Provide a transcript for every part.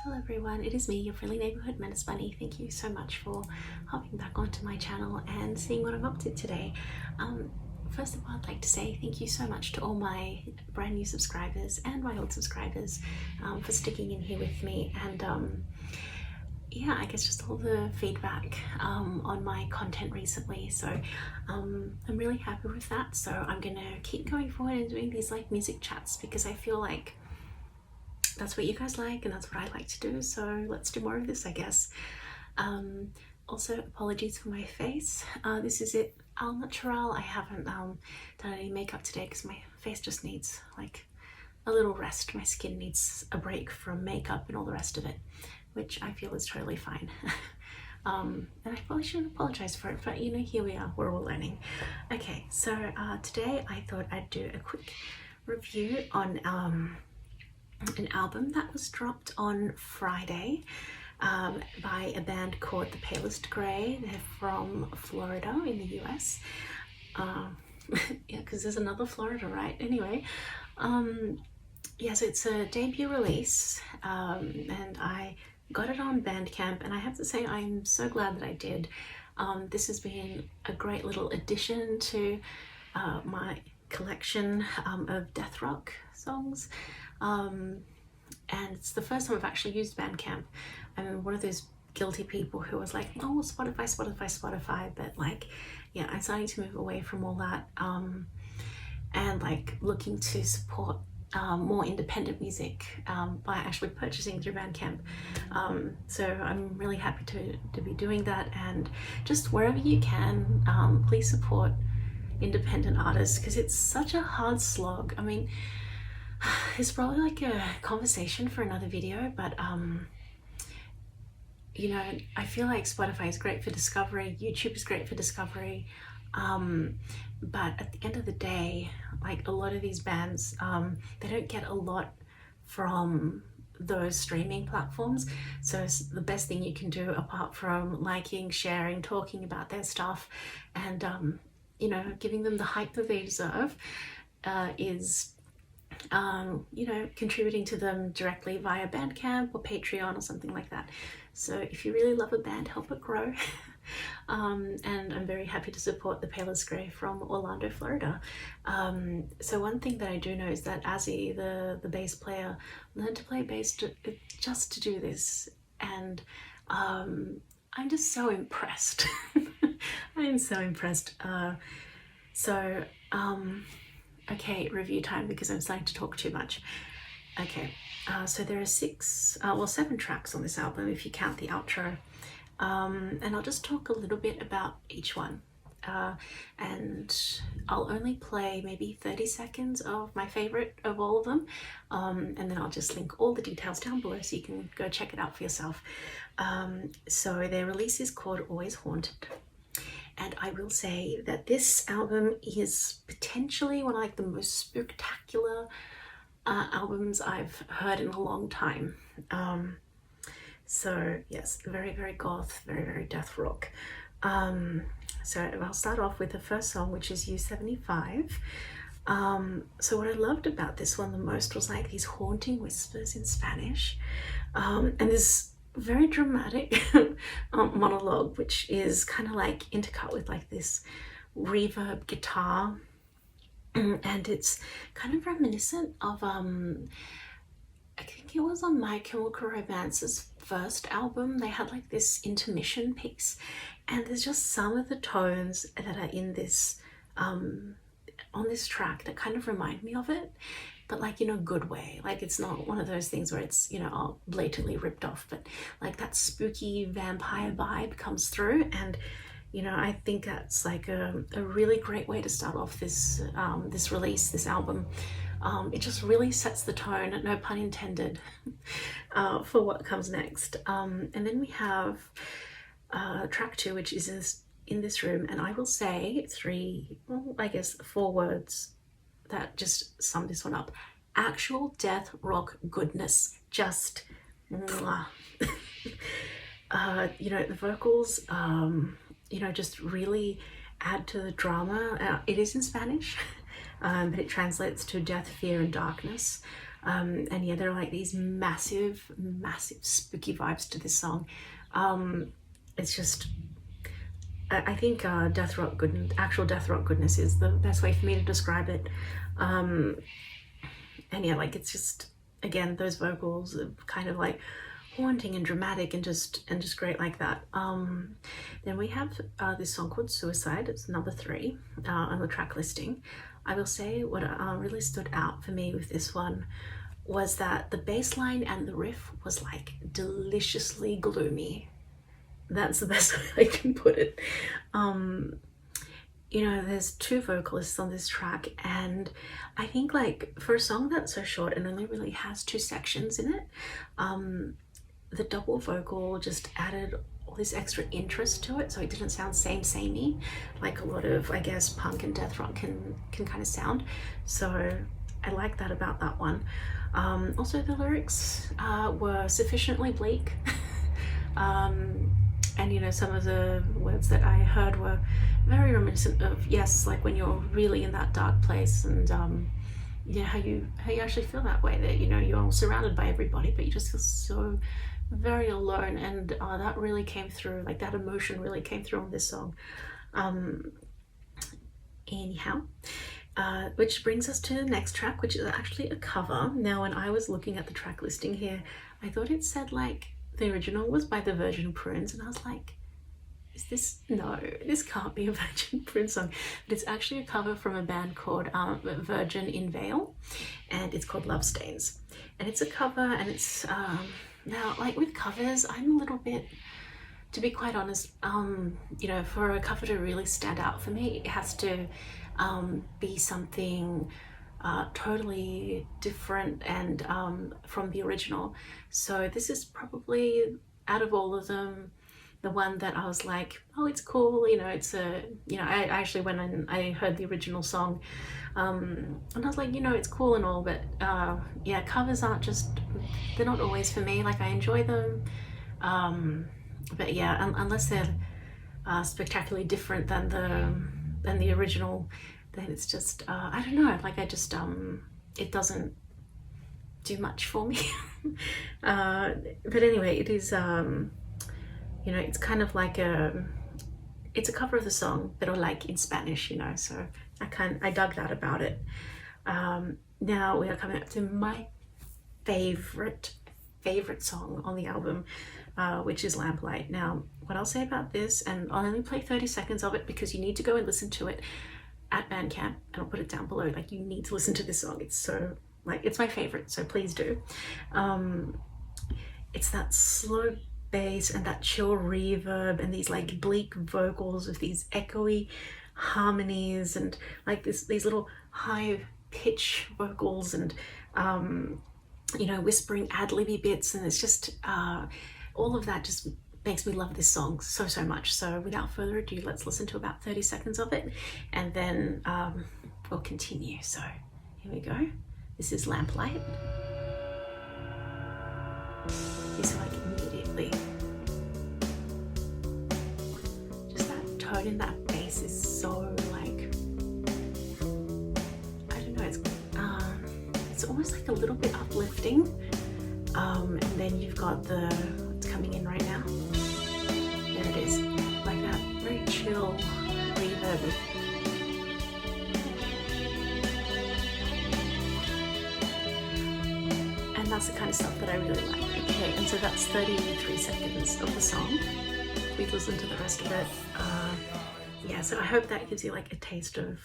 Hello everyone, it is me, your friendly neighborhood menace bunny. Thank you so much for hopping back onto my channel and seeing what I'm up to today. First of all, I'd like to say thank you so much to all my brand new subscribers and my old subscribers for sticking in here with me, and yeah, I guess just all the feedback on my content recently. So I'm really happy with that. So I'm gonna keep going forward and doing these like music chats because I feel like that's what you guys like and that's what I like to do, so let's do more of this, I guess. Also, apologies for my face. This is it al natural. I haven't done any makeup today because my face just needs like a little rest. My skin needs a break from makeup and all the rest of it, which I feel is totally fine. And I probably shouldn't apologize for it, but you know, here we are, we're all learning. Okay, so today I thought I'd do a quick review on an album that was dropped on Friday by a band called The Palest Grey. They're from Florida in the US. Yeah, because there's another Florida, right? Anyway, yes, it's a debut release, and I got it on Bandcamp, and I have to say I'm so glad that I did. This has been a great little addition to my collection of death rock songs. And it's the first time I've actually used Bandcamp. I'm one of those guilty people who was like, oh, Spotify, but like, yeah, I'm starting to move away from all that, and like looking to support more independent music by actually purchasing through Bandcamp. So I'm really happy to be doing that, and just wherever you can, please support independent artists because it's such a hard slog. I mean, it's probably like a conversation for another video, but you know, I feel like Spotify is great for discovery, YouTube is great for discovery, but at the end of the day, like a lot of these bands, they don't get a lot from those streaming platforms. So the best thing you can do, apart from liking, sharing, talking about their stuff, and you know, giving them the hype that they deserve, is you know, contributing to them directly via Bandcamp or Patreon or something like that. So if you really love a band, help it grow. And I'm very happy to support The Palest Grey from Orlando, Florida. So one thing that I do know is that Azzy, the bass player, learned to play bass just to do this, and I'm just so impressed. I am so impressed. Okay, review time because I'm starting to talk too much. Okay, so there are 7 tracks on this album if you count the outro, and I'll just talk a little bit about each one, and I'll only play maybe 30 seconds of my favorite of all of them, and then I'll just link all the details down below so you can go check it out for yourself. So their release is called Always Haunted. And I will say that this album is potentially one of like the most spectacular albums I've heard in a long time. So yes, very, very goth, very, very death rock. So I'll start off with the first song, which is U75. So what I loved about this one the most was like these haunting whispers in Spanish, and this very dramatic monologue, which is kind of like intercut with like this reverb guitar, and it's kind of reminiscent of I think it was on My Chemical Romance's first album. They had like this intermission piece, and there's just some of the tones that are in this on this track that kind of remind me of it, but like in a good way. Like it's not one of those things where it's, you know, all blatantly ripped off, but like that spooky vampire vibe comes through, and you know, I think that's like a really great way to start off this this release, this album. It just really sets the tone, no pun intended, for what comes next. And then we have track 2, which is In This Room, and I will say 4 words that just sum this one up: actual death rock goodness. Just mwah. You know, the vocals, you know, just really add to the drama. It is in Spanish, but it translates to death, fear, and darkness. And yeah, there are like these massive spooky vibes to this song. It's just, I think death rock goodness, actual death rock goodness is the best way for me to describe it. And yeah, like it's just, again, those vocals are kind of like haunting and dramatic and just great like that. Then we have this song called Suicide. It's number 3 on the track listing. I will say what really stood out for me with this one was that the bass line and the riff was like deliciously gloomy. That's the best way I can put it. You know, there's 2 vocalists on this track, and I think like for a song that's so short and only really has 2 sections in it, the double vocal just added all this extra interest to it, so it didn't sound samey like a lot of, I guess, punk and death rock can kind of sound. So I like that about that one. Also, the lyrics were sufficiently bleak. And you know, some of the words that I heard were very reminiscent of, yes, like when you're really in that dark place, and you know, how you actually feel that way, that, you know, you're surrounded by everybody but you just feel so very alone. And that really came through, like that emotion really came through on this song. Anyhow, which brings us to the next track, which is actually a cover. Now, when I was looking at the track listing here, I thought it said like the original was by the Virgin Prunes, and I was like, is this, no, this can't be a Virgin Prunes song. But it's actually a cover from a band called Virgin in Veil, and it's called Love Stains. And it's a cover, and it's now, like with covers, I'm a little bit, to be quite honest, you know, for a cover to really stand out for me, it has to be something totally different and from the original. So this is probably, out of all of them, the one that I was like, oh, it's cool, you know, it's a, you know, I actually went and I heard the original song, and I was like, you know, it's cool and all, but yeah, covers aren't just, they're not always for me. Like, I enjoy them, but yeah, unless they're spectacularly different than the original, then it's just I don't know, like I just it doesn't do much for me. But anyway, it is you know, it's kind of like it's a cover of the song, but like in Spanish, you know, so I dug that about it. Now we are coming up to my favorite song on the album, which is Lamplight. Now, what I'll say about this, and I'll only play 30 seconds of it because you need to go and listen to it at Bandcamp, and I'll put it down below. Like, you need to listen to this song. It's so, like, it's my favorite, so please do. It's that slow bass and that chill reverb and these like bleak vocals with these echoey harmonies and like these little high pitch vocals and you know, whispering ad-libby bits, and it's just all of that just makes me love this song so much. So without further ado, let's listen to about 30 seconds of it, and then we'll continue. So here we go. This is Lamplight. It's like immediately, just that tone in that bass is so like, I don't know, it's almost like a little bit uplifting, and then you've got it's coming in right now, there it is, like that very chill reverb. And that's the kind of stuff that I really like. Okay, and so that's 33 seconds of the song. Please listen to the rest of it. Yeah, so I hope that gives you like a taste of,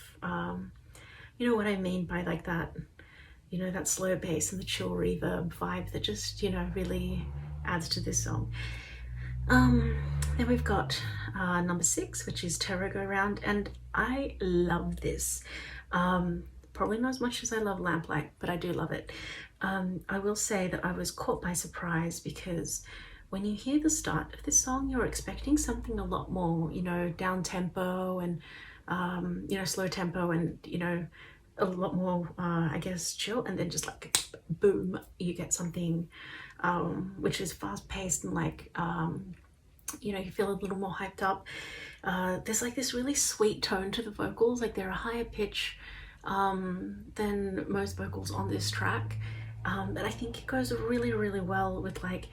you know what I mean by like that, you know, that slow bass and the chill reverb vibe that just, you know, really adds to this song. Then we've got number 6, which is Terror Go Round, and I love this. Probably not as much as I love Lamplight, but I do love it. I will say that I was caught by surprise because when you hear the start of this song, you're expecting something a lot more, you know, down tempo and, you know, slow tempo and, you know, a lot more, I guess, chill. And then just like, boom, you get something which is fast paced and like, you know, you feel a little more hyped up. There's like this really sweet tone to the vocals, like they're a higher pitch, than most vocals on this track. But I think it goes really, really well with like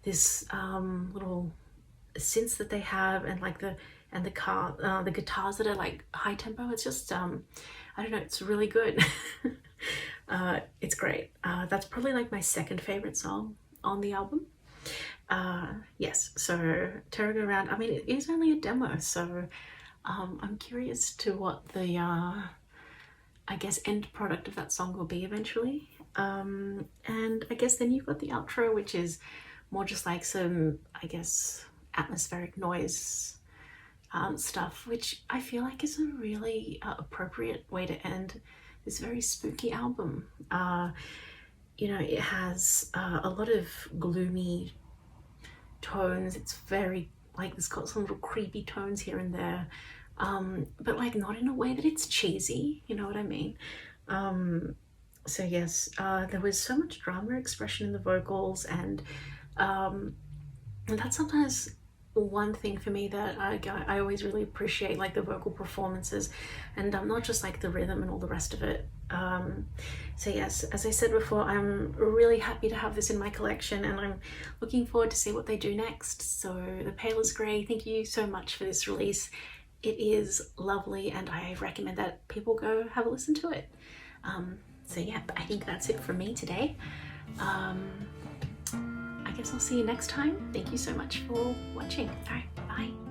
this little synths that they have, and like the guitars that are like high tempo. It's just I don't know, it's really good. It's great. That's probably like my second favorite song on the album. Yes, so Terror Go Round, I mean, it is only a demo, so I'm curious to what the I guess end product of that song will be eventually. And I guess then you've got the outro, which is more just like some, I guess, atmospheric noise stuff, which I feel like is a really appropriate way to end this very spooky album. You know, it has a lot of gloomy tones. It's very like, it's got some little creepy tones here and there, but like not in a way that it's cheesy, you know what I mean? So yes, there was so much drama expression in the vocals, and that's sometimes one thing for me that I always really appreciate, like the vocal performances, and not just like the rhythm and all the rest of it. So yes, as I said before, I'm really happy to have this in my collection, and I'm looking forward to see what they do next. So The Pale is Grey, thank you so much for this release. It is lovely, and I recommend that people go have a listen to it. So yeah, I think that's it from me today. I guess I'll see you next time. Thank you so much for watching. All right, bye.